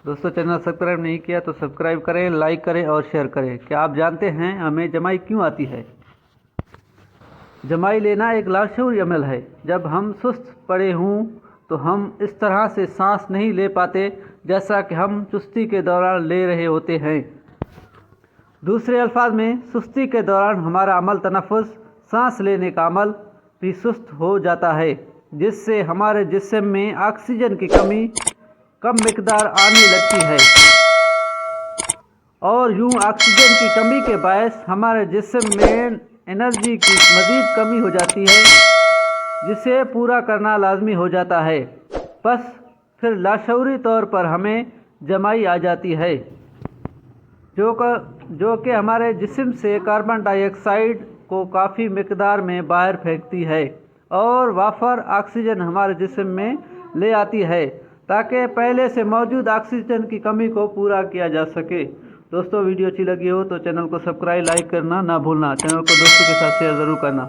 दोस्तों channel subscribe नहीं किया तो सब्सक्राइब करें, लाइक करें और शेयर करें। क्या आप जानते हैं हमें जमाई क्यों आती है? जमाई लेना एक लाशूरी अमल है। जब हम सुस्त पड़े हों तो हम इस तरह से सांस नहीं ले पाते जैसा कि हम सुस्ती के दौरान ले रहे होते हैं। दूसरे अल्फाज में, सुस्ती के दौरान हमारा अमल तनफ़ुस, सांस लेने का अमल भी सुस्त हो जाता है, जिससे हमारे जिस्म में ऑक्सीजन की कम मिकदार आने लगती है और यूं ऑक्सीजन की कमी के बायस हमारे जिस्म में एनर्जी की मज़ीद कमी हो जाती है, जिसे पूरा करना लाजमी हो जाता है। बस फिर लाशऊरी तौर पर हमें जमाई आ जाती है, जो कि हमारे जिस्म से कार्बन डाइऑक्साइड को काफ़ी मिकदार में बाहर फेंकती है और वाफर ऑक्सीजन हमारे जिस्म में ले आती है, ताकि पहले से मौजूद ऑक्सीजन की कमी को पूरा किया जा सके। दोस्तों वीडियो अच्छी लगी हो तो चैनल को सब्सक्राइब, लाइक करना ना भूलना। चैनल को दोस्तों के साथ शेयर ज़रूर करना।